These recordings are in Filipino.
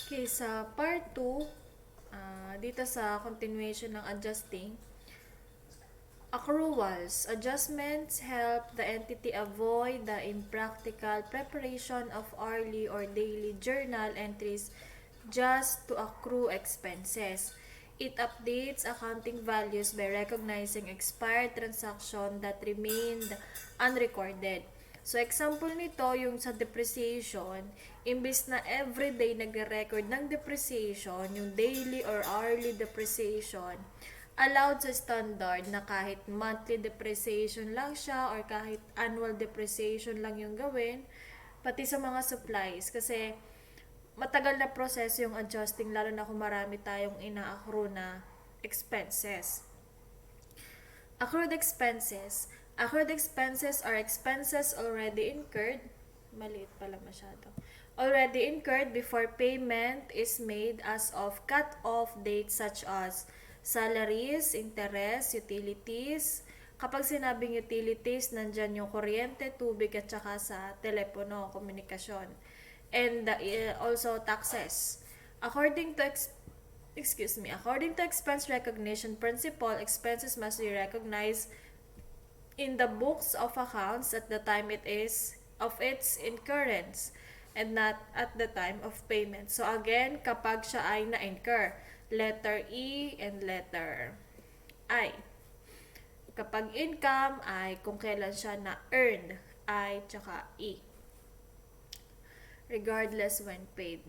Okay, sa part 2, dito sa continuation ng adjusting, accruals. Adjustments help the entity avoid the impractical preparation of hourly or daily journal entries just to accrue expenses. It updates accounting values by recognizing expired transaction that remained unrecorded. So, example nito, yung sa depreciation, imbis na everyday nagre-record ng depreciation, yung daily or hourly depreciation, allowed sa standard na kahit monthly depreciation lang siya or kahit annual depreciation lang yung gawin, pati sa mga supplies. Kasi matagal na proseso yung adjusting, lalo na kung marami tayong ina-accrue na expenses. Accrued expenses. Accrued expenses are expenses already incurred. Maliit pala masyado. Already incurred before payment is made as of cut-off dates such as salaries, interest, utilities. Kapag sinabing utilities, nandyan yung kuryente, tubig at saka sa telepono, komunikasyon. And also taxes. According to according to expense recognition principle, expenses must be recognized in the books of accounts at the time it is of its incurrence and not at the time of payment. So again, kapag siya ay na-incur, letter E and letter I. Kapag income ay kung kailan siya na-earned, I tsaka E. Regardless when paid.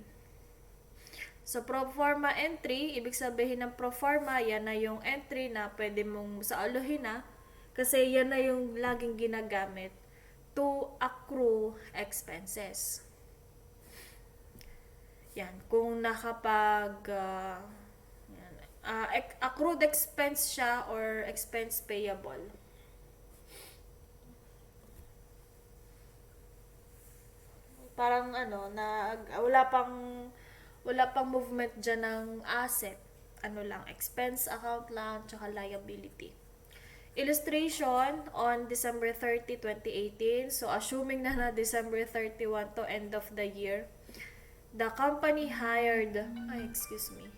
So, pro forma entry, ibig sabihin ng pro forma, yan na yung entry na pwede mong saaluhin na kasi yan na yung laging ginagamit to accrue expenses. Yan, kung nakapag accrued expense siya or expense payable. Parang wala pang movement dyan ng asset. Ano lang, expense account lang, tsaka liability. Illustration on December 30, 2018. So, assuming na December 31 to end of the year, the company hired, excuse me.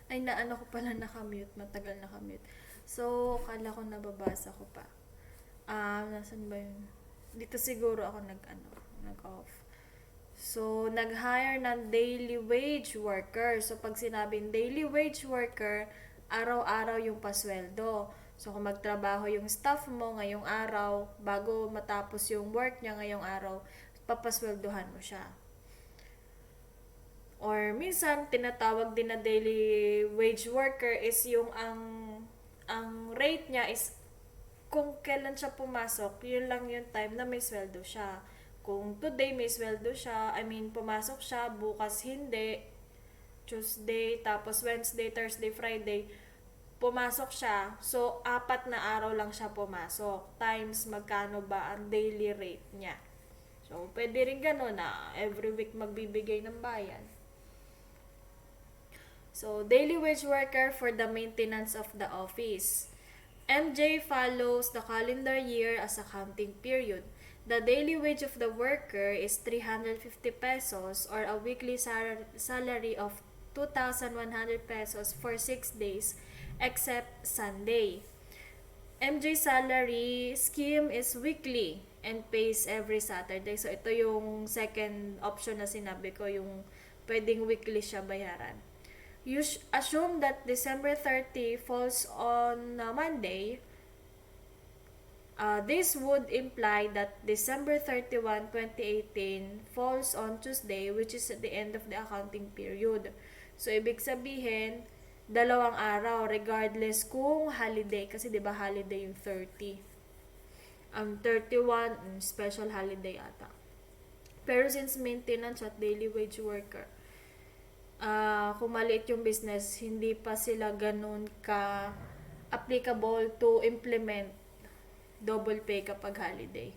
Ay, naano ko pala nakamute. Matagal nakamute. So, kala ko nababasa ko pa. Nasan ba yun? Dito siguro ako nag-off. So, nag-hire ng daily wage worker. So, pag sinabing daily wage worker, araw-araw yung pasweldo. So, kung magtrabaho yung staff mo ngayong araw, bago matapos yung work niya ngayong araw, papasweldohan mo siya. Or minsan tinatawag din na daily wage worker is yung ang rate niya is kung kailan siya pumasok, yun lang yung time na may sweldo siya. Kung today may sweldo siya, pumasok siya, bukas hindi, Tuesday, tapos Wednesday, Thursday, Friday, pumasok siya. So, 4 na araw lang siya pumasok. Times magkano ba ang daily rate niya. So, pwede rin gano'n na every week magbibigay ng bayan. So, daily wage worker for the maintenance of the office. MJ follows the calendar year as a counting period. The daily wage of the worker is 350 pesos or a weekly salary of 2,100 pesos for 6 days except Sunday. MJ salary scheme is weekly and pays every Saturday. So, ito yung second option na sinabi ko, yung pwedeng weekly siya bayaran. You assume that December 30 falls on Monday. This would imply that December 31, 2018 falls on Tuesday, which is at the end of the accounting period. So, ibig sabihin, 2 araw regardless kung holiday, kasi 'di ba holiday yung 30. Ang 31 special holiday ata. Pero since maintenance at daily wage worker, kung maliit yung business, hindi pa sila ganun ka applicable to implement double pay kapag holiday.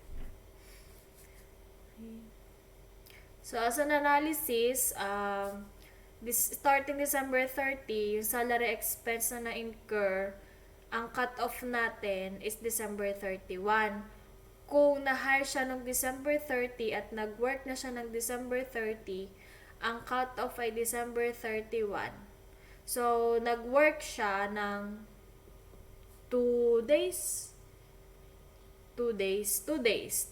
So as an analysis, starting December 30, yung salary expense na na-incur, ang cut-off natin is December 31. Kung na-hire siya noong December 30 at nag-work na siya ng December 30, ang cut-off ay December 31. So, nag-work siya ng 2 days.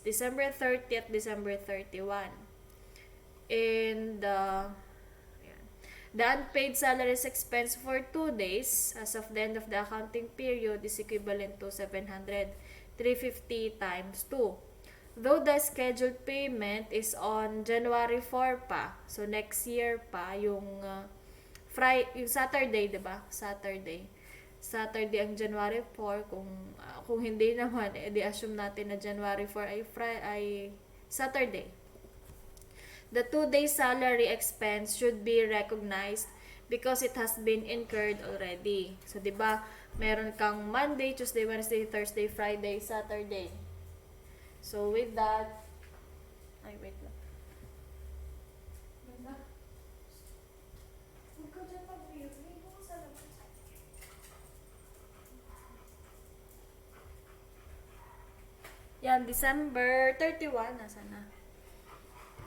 December 30 at December 31. And, the unpaid salaries expense for 2 days as of the end of the accounting period is equivalent to 700. 350 times 2. Though the scheduled payment is on January 4 pa, so next year pa, yung yung Saturday, diba? Saturday ang January 4. Kung hindi naman, di assume natin na January 4 ay Saturday. The 2-day salary expense should be recognized because it has been incurred already. So, di ba, meron kang Monday, Tuesday, Wednesday, Thursday, Friday, Saturday. So, with that, wait lang. Yan, December 31, nasa na?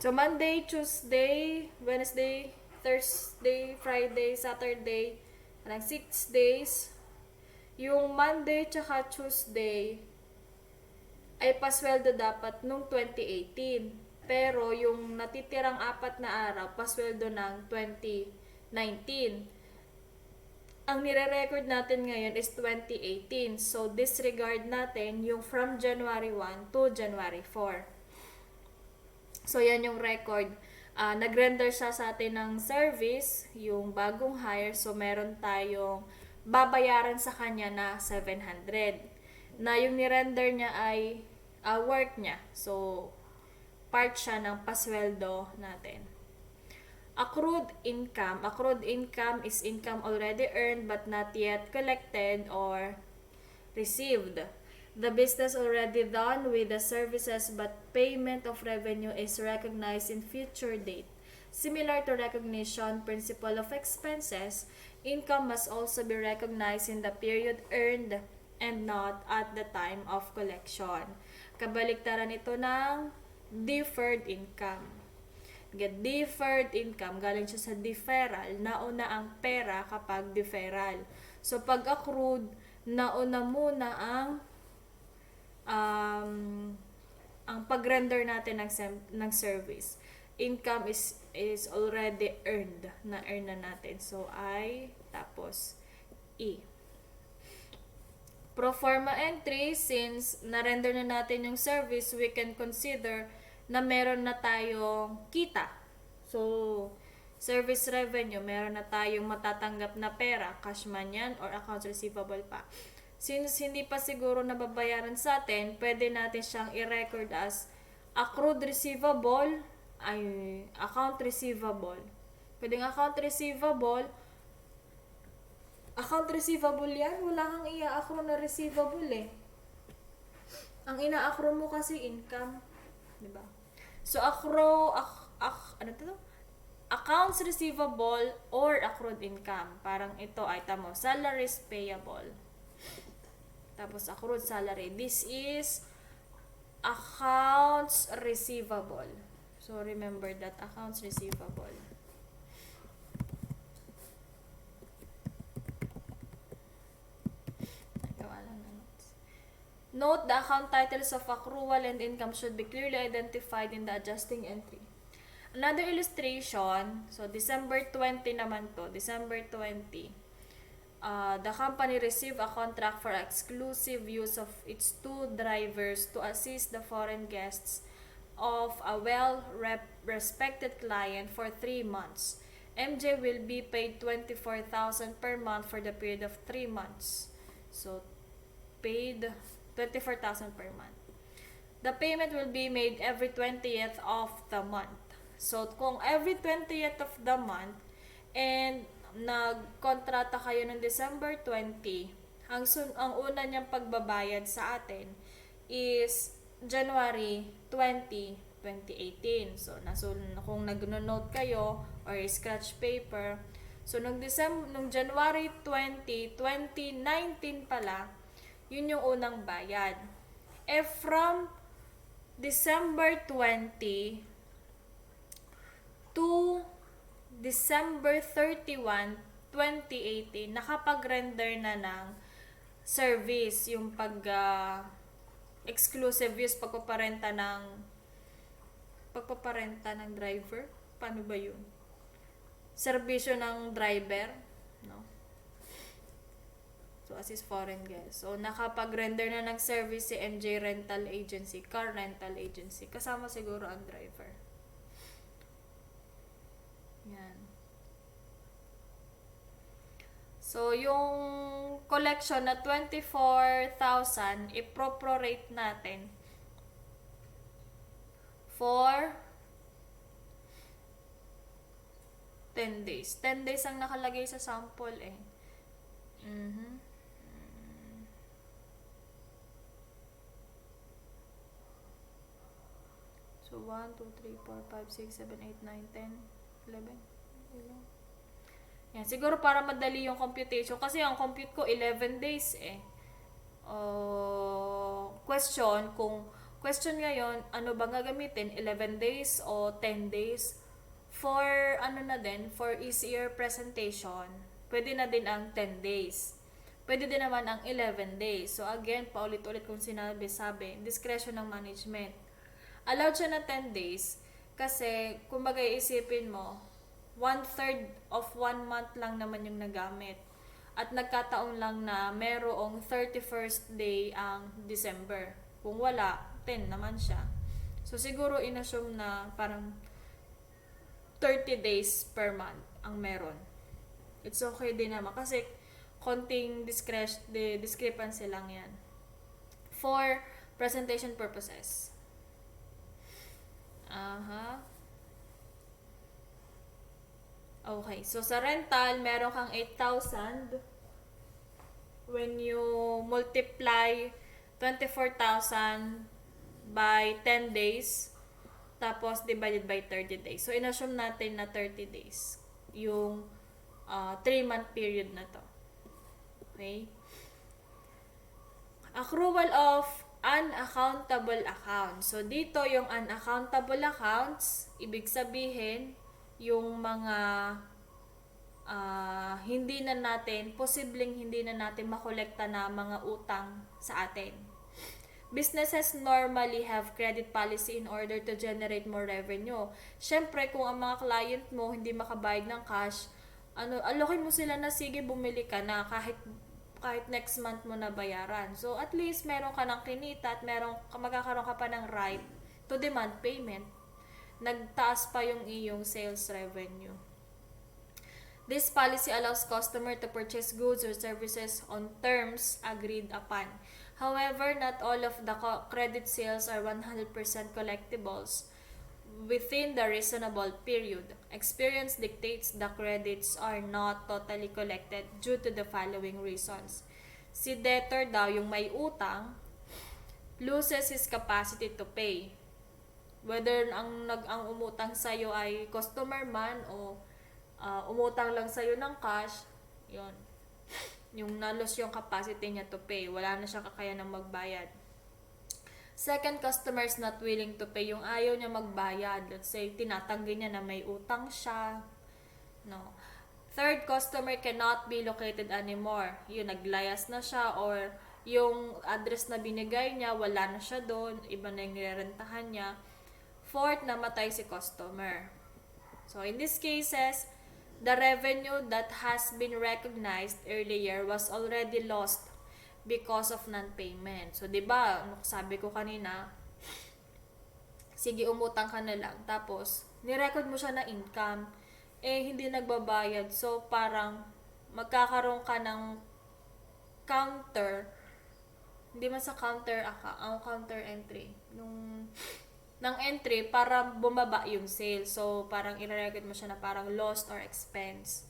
So, Monday, Tuesday, Wednesday, Thursday, Friday, Saturday, 6 days. Yung Monday tsaka Tuesday ay pasweldo dapat nung 2018. Pero yung natitirang 4 na araw, pasweldo ng 2019. Ang nire-record natin ngayon is 2018. So, disregard natin yung from January 1 to January 4. So, yan yung record. Nag-render siya sa atin ng service, yung bagong hire. So, meron tayong babayaran sa kanya na 700. Na yung ni-render niya ay work niya. So, part siya ng pasweldo natin. Accrued income. Accrued income is income already earned but not yet collected or received. The business already done with the services but payment of revenue is recognized in future date. Similar to recognition principle of expenses, income must also be recognized in the period earned and not at the time of collection. Kabaliktaran ito ng deferred income. Deferred income, galing siya sa deferral, nauna ang pera kapag deferral. So, pag accrued, nauna muna ang pag-render natin ng service. Income is already earned, na-earn na natin. So, I, tapos E. Pro forma entry, since na-render na natin yung service, we can consider na meron na tayong kita. So, service revenue, meron na tayong matatanggap na pera, cash man yan or accounts receivable pa. Since hindi pa siguro nababayaran sa atin, pwede natin siyang i-record as accrued receivable, ay account receivable. Pwedeng account receivable yan, wala kang i-accrue na receivable eh. Ang ina-accrue mo kasi income, 'di ba? So ano to? Accounts receivable or accrued income. Parang ito ay tamo, salaries payable. Tapos accrued salary. This is accounts receivable. So remember that, accounts receivable. Note, the account titles of accrual and income should be clearly identified in the adjusting entry. Another illustration, so December 20 naman to, December 20. The company received a contract for exclusive use of its 2 drivers to assist the foreign guests of a well-respected client for 3 months. MJ will be paid 24,000 per month for the period of 3 months. So, paid 24,000 per month. The payment will be made every 20th of the month. So, kung every 20th of the month and nagkontrata kayo ng December 20, ang una niyang pagbabayad sa atin is January 20, 2018. So, kung nag-note kayo or scratch paper, so nung January 20, 2019 pala, yun yung unang bayad. From December 20 to December 31, 2018, nakapag-render na ng service yung exclusive use, pagpaparenta ng driver. Paano ba yun? Serbisyo ng driver, no? So, assist foreign guests. So, nakapag-render na ng service si MJ Rental Agency, Car Rental Agency. Kasama siguro ang driver. Yan. So, yung collection na 24,000, i-prorate natin for 10 days. 10 days ang nakalagay sa sample eh. So, 1, 2, 3, 4, 5, 6, 7, 8, 9, 10, 11. Yan. Siguro para madali yung computation. Kasi ang compute ko 11 days eh. Question ngayon, ano bang gagamitin? 11 days o 10 days? For for easier presentation, pwede na din ang 10 days. Pwede din naman ang 11 days. So again, paulit-ulit kung sabi, discretion ng management. Allowed siya na 10 days kasi kumbaga isipin mo, 1/3 of 1 month lang naman yung nagamit. At nagkataon lang na merong 31st day ang December. Kung wala, 10 naman siya. So siguro inassume na parang 30 days per month ang meron. It's okay din naman kasi konting discrepancy lang yan. For presentation purposes. Okay, so sa rental, meron kang 8,000. When you multiply 24,000 by 10 days, tapos divided by 30 days. So, inassume natin na 30 days yung 3-month period na to. Okay? Accrual of unaccountable accounts. So, dito yung unaccountable accounts, ibig sabihin, yung mga posibleng hindi na natin makolekta na mga utang sa atin. Businesses normally have credit policy in order to generate more revenue. Siyempre, kung ang mga client mo hindi makabayad ng cash, alokin mo sila na sige, bumili ka na kahit next month mo na bayaran. So, at least meron ka ng kinita at magkakaroon ka pa ng right to demand payment. Nagtaas pa yung iyong sales revenue. This policy allows customer to purchase goods or services on terms agreed upon. However, not all of the credit sales are 100% collectibles within the reasonable period. Experience dictates the credits are not totally collected due to the following reasons. Si debtor daw, yung may utang, loses his capacity to pay. Whether ang umutang sa'yo ay customer man o umutang lang sa'yo ng cash, yon, yung nalos yung capacity niya to pay. Wala na siya kakayanan magbayad. Second, customer is not willing to pay. Yung ayaw niya magbayad. Let's say, tinatanggi niya na may utang siya. No. Third, customer cannot be located anymore. Yung naglayas na siya or yung address na binigay niya, wala na siya doon. Iba na yung nirerentahan niya. Fourth, namatay si customer. So, in these cases, the revenue that has been recognized earlier was already lost because of non-payment. So, di ba, sabi ko kanina, sige, umutang ka na lang. Tapos, nirecord mo siya na income, hindi nagbabayad. So, parang, magkakaroon ka ng counter, hindi man sa counter ang counter entry, ng entry para bumaba yung sale. So, parang i-record mo siya na parang lost or expense.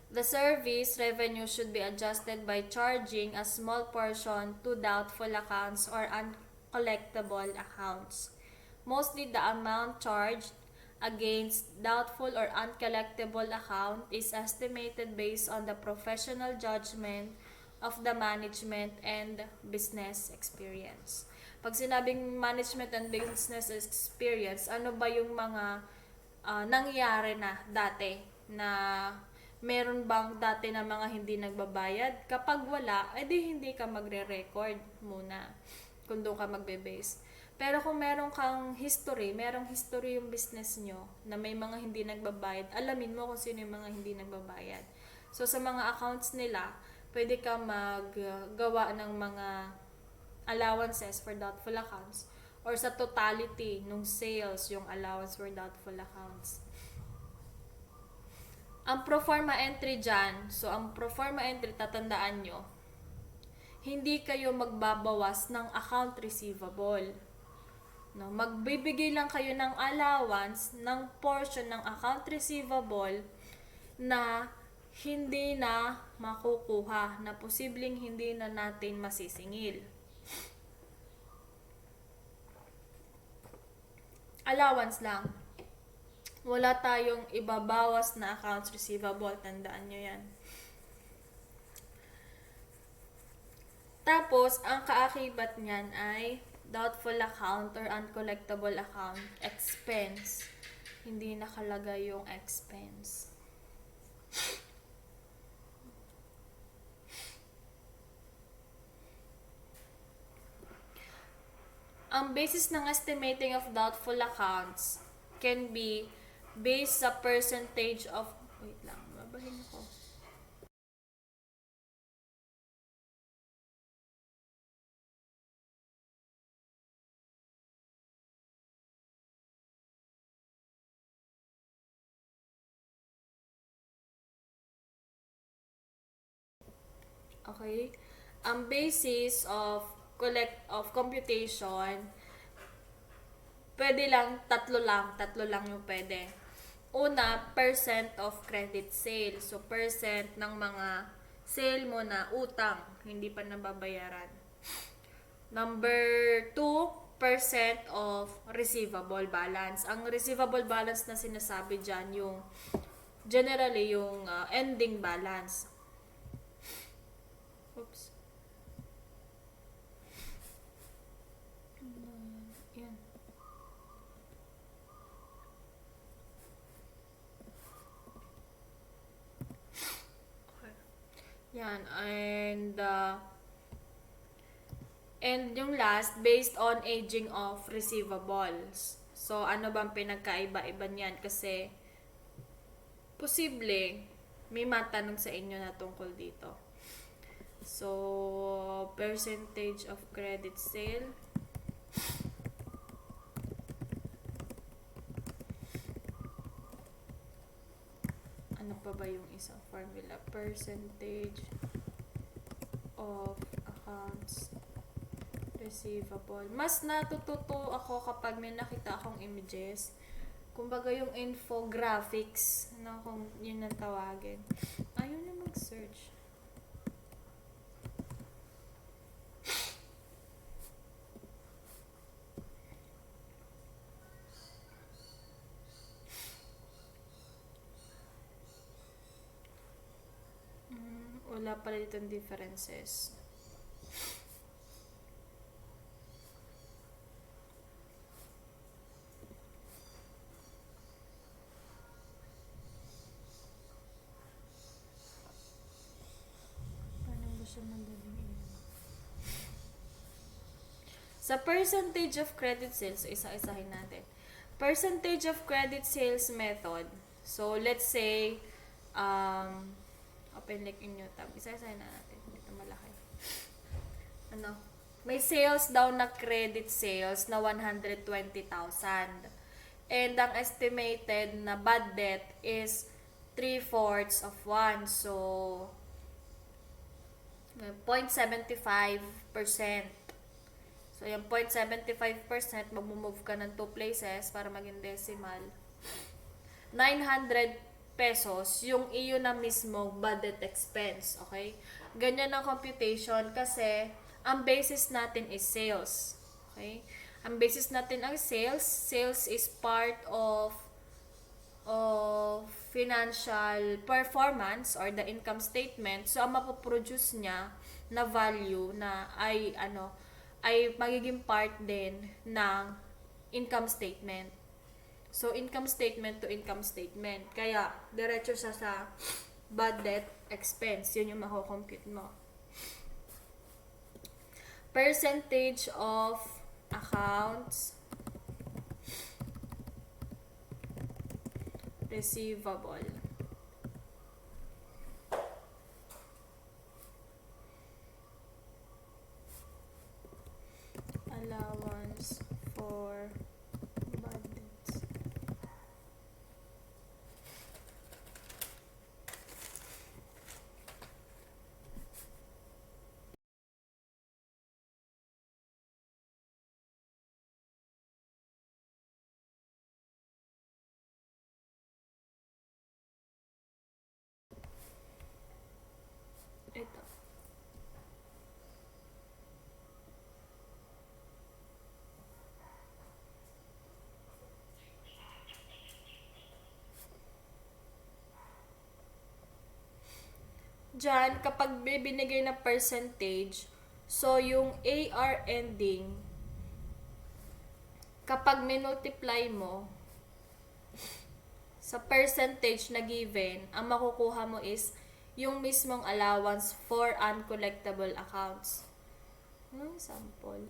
The service revenue should be adjusted by charging a small portion to doubtful accounts or uncollectible accounts. Mostly the amount charged against doubtful or uncollectible account is estimated based on the professional judgment of the management and business experience. Pag sinabing management and business experience, ano ba yung mga nangyari na dati na meron bang dati na mga hindi nagbabayad? Kapag wala, edi hindi ka magre-record muna kung doon ka magbe-base. Pero kung merong merong history yung business nyo na may mga hindi nagbabayad, alamin mo kung sino yung mga hindi nagbabayad. So, sa mga accounts nila, pwede ka maggawa ng mga allowances for doubtful accounts or sa totality ng sales yung allowance for doubtful accounts. Ang proforma entry dyan, so ang proforma entry, tatandaan nyo, hindi kayo magbabawas ng account receivable. No, magbibigay lang kayo ng allowance ng portion ng account receivable na hindi na makukuha, na posibleng hindi na natin masisingil. Allowance lang. Wala tayong ibabawas na accounts receivable. Tandaan nyo yan. Tapos, ang kaakibat niyan ay doubtful account or uncollectible account expense. Hindi nakalagay yung expense. Ang basis ng estimating of doubtful accounts can be based sa percentage of... Wait lang, babahin ko. Okay? Ang basis of computation, pwede lang, tatlo lang yung pwede. Una, percent of credit sale. So, percent ng mga sale mo na utang, hindi pa nababayaran. Number 2, percent of receivable balance. Ang receivable balance na sinasabi dyan, yung generally yung ending balance. Oops. Yan. Okay. Yan. And yung last, based on aging of receivables. So, ano bang pinagkaiba-iba niyan? Kasi, posible, may matanong sa inyo na tungkol dito. So, percentage of credit sale. ba yung isang formula? Percentage of accounts receivable. Mas natututo ako kapag may nakita akong images. Kumbaga yung infographics, no, kung yun ang tawagin. Ayaw na mag-search. Wala pala ditong differences. Paano ba siya madaling? Sa percentage of credit sales, isa-isahin natin. Percentage of credit sales method. So, let's say, open like in new tab. Isa-isahin na natin. Dito malaki. Ano? May sales daw na credit sales na 120,000. And ang estimated na bad debt is 3/4 of 1. So, 0.75%. So, yung 0.75%, mag-move ka ng 2 places para maging decimal. 900 pesos yung iyo na mismo budget expense. Okay? Ganyan ang computation kasi ang basis natin is sales. Okay? Ang basis natin ang sales. Sales is part of financial performance or the income statement. So, ang mapoproduce niya na value na ay magiging part din ng income statement. So, income statement to income statement. Kaya, diretso siya sa bad debt expense. Yun yung mako-compute mo. Percentage of accounts receivable. Allowance for bad debts. Ito. Diyan, kapag binigay na percentage, so yung AR ending, kapag minultiply mo sa percentage na given, ang makukuha mo is yung mismong allowance for uncollectible accounts. Anong sample?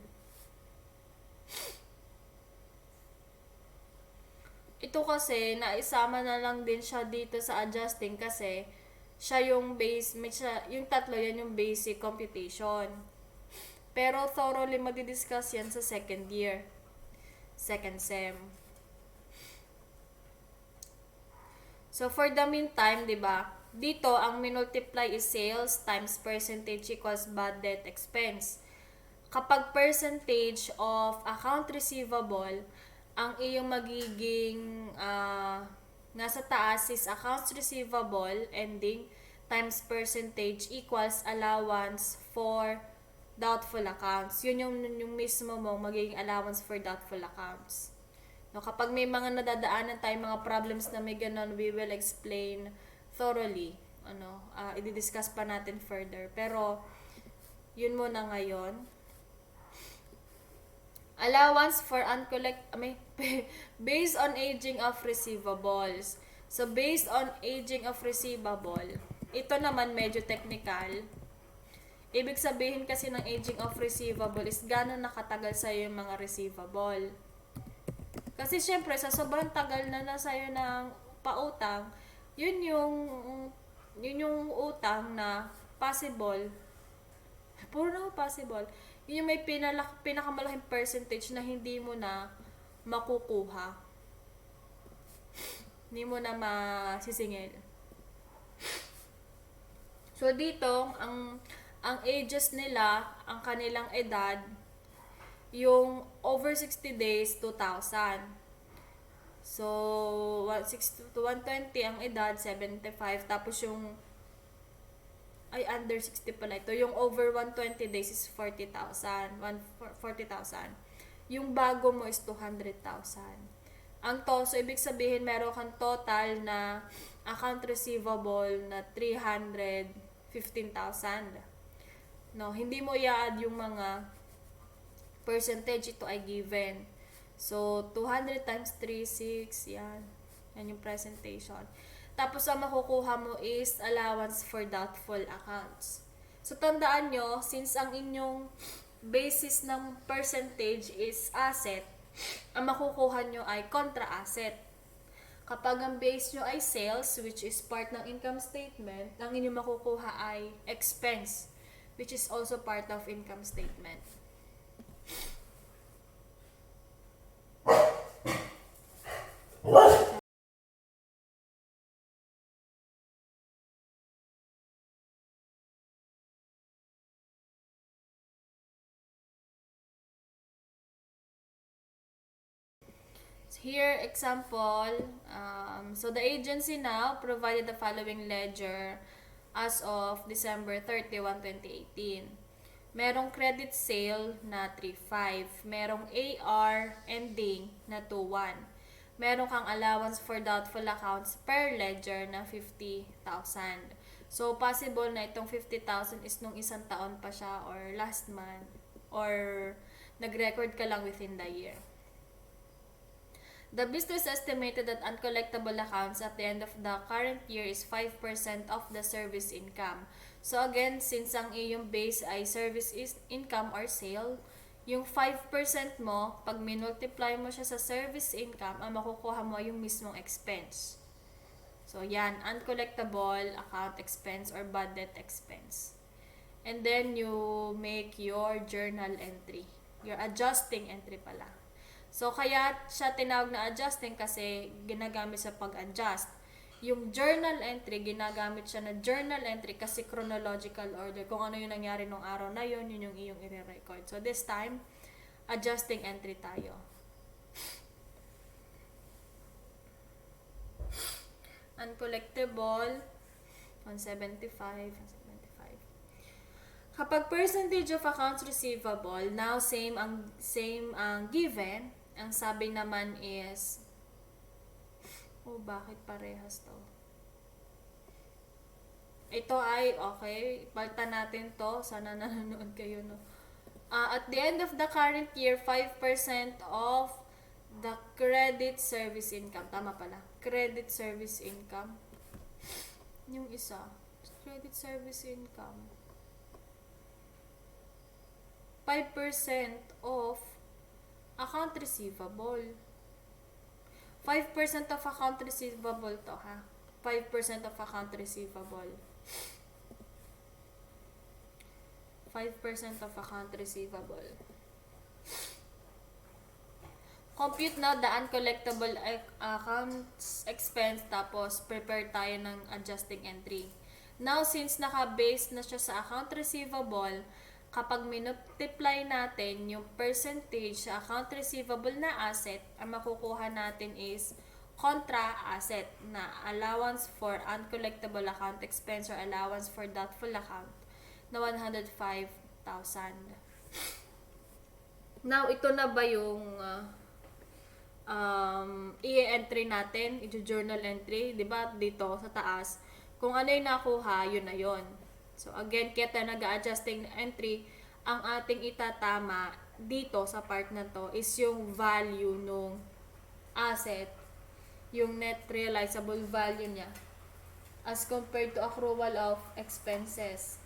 Ito kasi, naisama na lang din siya dito sa adjusting kasi siya yung base, yung tatlo yan yung basic computation. Pero thoroughly magdi-discuss yan sa second year. Second sem. So, for the meantime, di ba, dito, ang minultiply is sales times percentage equals bad debt expense. Kapag percentage of account receivable, ang iyong magiging nasa taas is accounts receivable ending times percentage equals allowance for doubtful accounts. Yun yung mismo mong magiging allowance for doubtful accounts. No, kapag may mga nadadaanan tayong mga problems na may ganun, we will explain thoroughly. I-discuss pa natin further. Pero, yun muna ngayon. Allowance for based on aging of receivables. So, based on aging of receivable, ito naman medyo technical. Ibig sabihin kasi ng aging of receivable is gano'n nakatagal sa'yo yung mga receivable. Kasi syempre, sa sobrang tagal na sa'yo ng pautang, yun yung utang na possible. Puro na possible. Yun yung may pinakamalaking percentage na hindi mo na makukuha. Hindi mo na masisingil. So dito, ang ages nila, ang kanilang edad, yung over 60 days, 2,000. So, 160 to 120 ang edad, 75. Tapos yung, ay, under 60 pala ito. Yung over 120 days is 40,000. 40,000. Yung bago mo is 200,000. So, ibig sabihin, meron kang total na account receivable na 315,000. No, hindi mo i-add yung mga percentage, ito ay given. So, 200 times 3, 6, yan. Yan yung presentation. Tapos, ang makukuha mo is allowance for doubtful accounts. So, tandaan nyo, since ang inyong basis ng percentage is asset, ang makukuha nyo ay contra-asset. Kapag ang base nyo ay sales, which is part ng income statement, ang inyong makukuha ay expense, which is also part of income statement. Here, example, so the agency now provided the following ledger as of December 31, 2018. Merong credit sale na 3.5. Merong AR ending na 2.1. Meron kang allowance for doubtful accounts per ledger na 50,000. So, possible na itong 50,000 is nung isang taon pa siya or last month or nag-record ka lang within the year. The business estimated that uncollectible accounts at the end of the current year is 5% of the service income. So again, since ang iyong base ay service income or sale, yung 5% mo, pag minultiply mo siya sa service income, ang makukuha mo yung mismong expense. So yan, uncollectible account expense or bad debt expense. And then you make your journal entry. Your adjusting entry pala. So, kaya siya tinawag na adjusting kasi ginagamit sa pag-adjust. Yung journal entry, ginagamit siya na journal entry kasi chronological order. Kung ano yung nangyari nung araw na yun, yun yung iyong i-record. So, this time, adjusting entry tayo. Uncollectible, 175. Kapag percentage of accounts receivable, now same ang given. Ang sabi naman is, bakit parehas to? Ito ay, okay, palitan natin to. Sana nanonood kayo, no? At the end of the current year, 5% of the credit service income. Tama pala. Credit service income. Yung isa. Credit service income. 5% of account receivable. 5% of account receivable to, ha? 5% of account receivable. 5% of account receivable. Compute now the uncollectible accounts expense, tapos prepare tayo ng adjusting entry. Now, since naka-base na siya sa account receivable, kapag minultiply natin yung percentage sa account receivable na asset, ang makukuha natin is contra asset na allowance for uncollectible account expense or allowance for doubtful account na 105,000. Now, ito na ba yung i-entry natin, i-journal entry, di ba? Dito sa taas, kung ano yung nakuha, yun na yun. So, again, kaya tayo nag-adjusting entry, ang ating itatama dito sa part na to is yung value nung asset, yung net realizable value niya, as compared to accrual of expenses.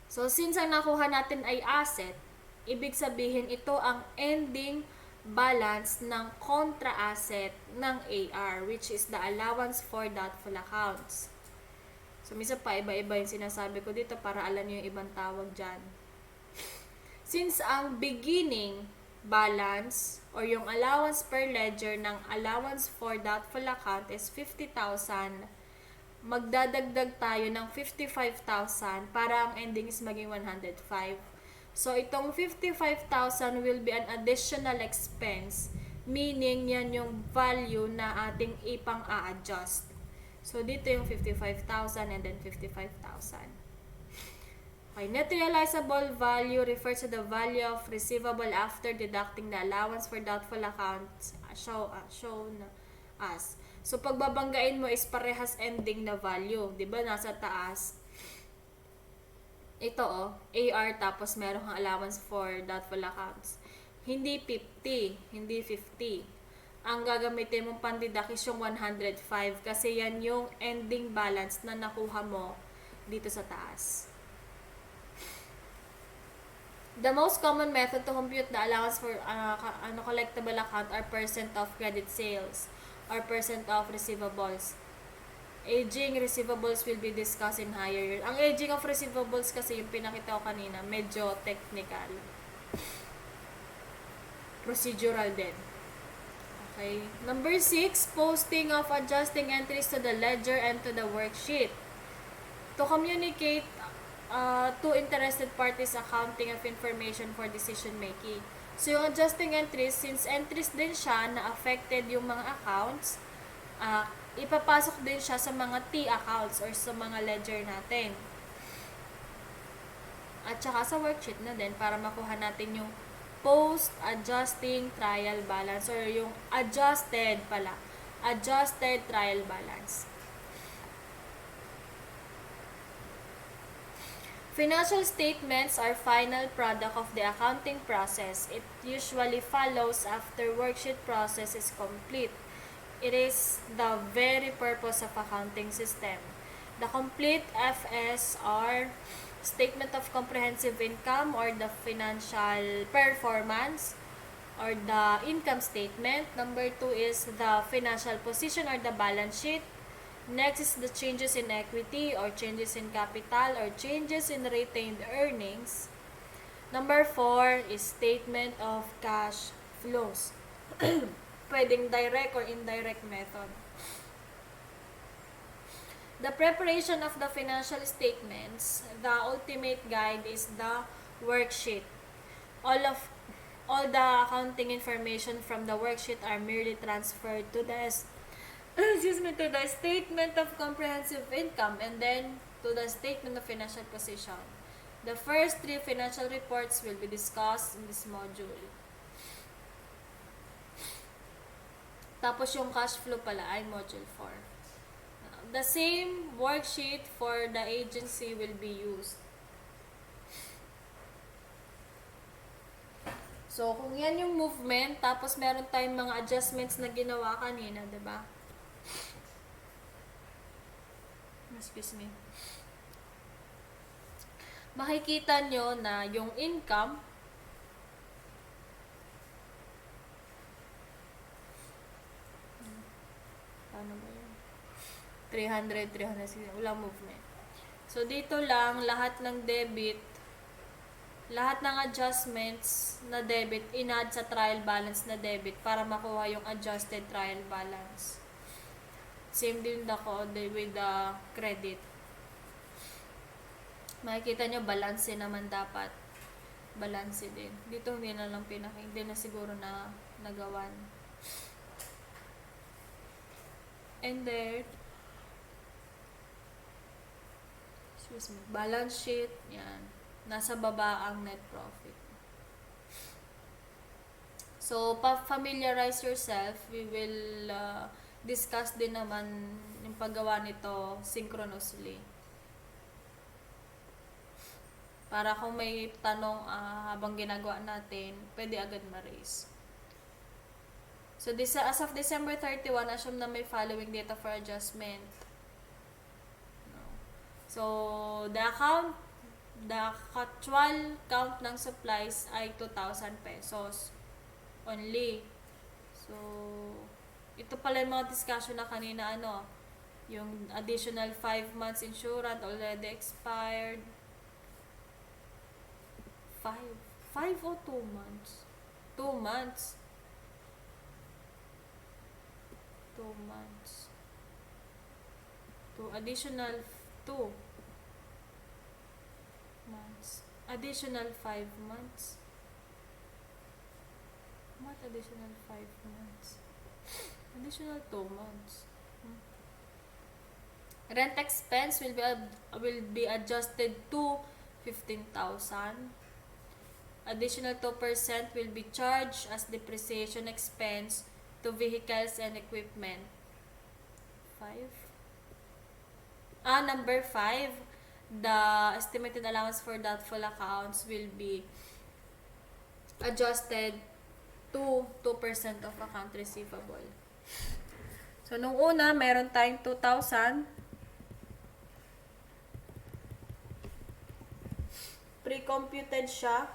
So, since ang nakuha natin ay asset, ibig sabihin ito ang ending balance ng contra asset ng AR, which is the allowance for doubtful accounts. So, minsan pa, iba-iba yung sinasabi ko dito para alam nyo yung ibang tawag dyan. Since ang beginning balance or yung allowance per ledger ng allowance for doubtful account is 50,000, magdadagdag tayo ng 55,000 para ang ending is maging 105. So, itong 55,000 will be an additional expense, meaning yan yung value na ating ipang-a-adjust. So, dito yung 55,000 and then 55,000. Okay, net realizable value refers to the value of receivable after deducting the allowance for doubtful accounts shown as. So, pagbabanggain mo is parehas ending na value. Diba? Nasa taas. Ito AR tapos meron kang allowance for doubtful accounts. Hindi 50, hindi 50. Ang gagamitin mong pandidak is yung 105 kasi yan yung ending balance na nakuha mo dito sa taas. The most common method to compute the allowance for collectible account are percent of credit sales or percent of receivables. Aging receivables will be discussed in higher years. Ang aging of receivables kasi yung pinakita ko kanina, medyo technical. Procedural din. Okay. Number 6, posting of adjusting entries to the ledger and to the worksheet. To communicate to interested parties accounting of information for decision making. So, yung adjusting entries, since entries din siya na affected yung mga accounts, ipapasok din siya sa mga T accounts or sa mga ledger natin. At saka sa worksheet na din para makuha natin yung post-adjusting trial balance or yung adjusted trial balance. Financial statements are final product of the accounting process. It usually follows after worksheet process is complete. It is the very purpose of accounting system. The complete FSR, Statement of Comprehensive Income or the Financial Performance or the Income Statement. Number 2 is the Financial Position or the Balance Sheet. Next is the changes in equity or changes in capital or changes in retained earnings. Number 4 is statement of cash flows. Pwedeng direct or indirect method. The preparation of the financial statements, the ultimate guide is the worksheet. All the accounting information from the worksheet are merely transferred to the to the statement of comprehensive income and then to the statement of financial position. The first 3 financial reports will be discussed in this module. Tapos yung cash flow pala ay module 4. The same worksheet for the agency will be used. So, kung yan yung movement, tapos meron tayong mga adjustments na ginawa kanina, diba? Excuse me. Makikita nyo na yung income paano ba yun? 300, 360, walang movement. So, dito lang, lahat ng debit, lahat ng adjustments na debit, in-add sa trial balance na debit para makuha yung adjusted trial balance. Same din with the credit. Makikita nyo, balance naman dapat. Balance din. Dito hindi na lang hindi na siguro na nagawan. And then, balance sheet, yan. Nasa baba ang net profit. So, familiarize yourself. We will discuss din naman yung paggawa nito synchronously. Para kung may tanong habang ginagawa natin, pwede agad ma-raise. So, as of December 31, assume na may following data for adjustment. So, the actual count ng supplies ay 2,000 pesos only. So, ito pala yung mga discussion na kanina, yung additional 5 months insurance already expired. 5 o 2 months? 2 months. 2 months. 2 additional 2 months, additional 5 months. What additional 5 months? Additional 2 months. Rent expense will be adjusted to 15,000. Additional 2% will be charged as depreciation expense to vehicles and equipment. 5. Number 5, the estimated allowance for doubtful accounts will be adjusted to 2% of account receivable. So, nung una, meron tayong 2,000. Pre-computed siya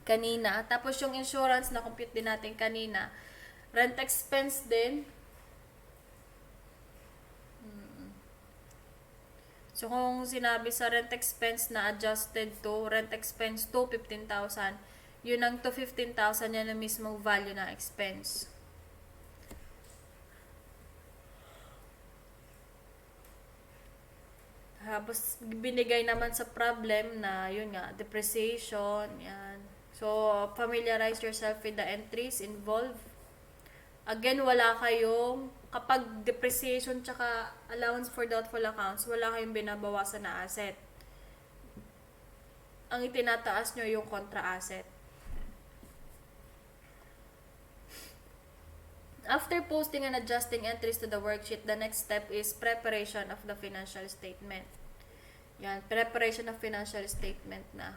kanina. Tapos, yung insurance na compute din natin kanina. Rent expense din. So, kung sinabi sa rent expense na adjusted to, rent expense to 15,000, yun ang to 15,000, yan ang mismong value na expense. Tapos, binigay naman sa problem na, yun nga, depreciation, yan. So, familiarize yourself with the entries involved. Again, wala kayong, kapag depreciation tsaka allowance for doubtful accounts, wala kayong binabawasan na asset. Ang itinataas nyo yung contra asset. After posting and adjusting entries to the worksheet, the next step is preparation of the financial statement. Yan, preparation of financial statement na.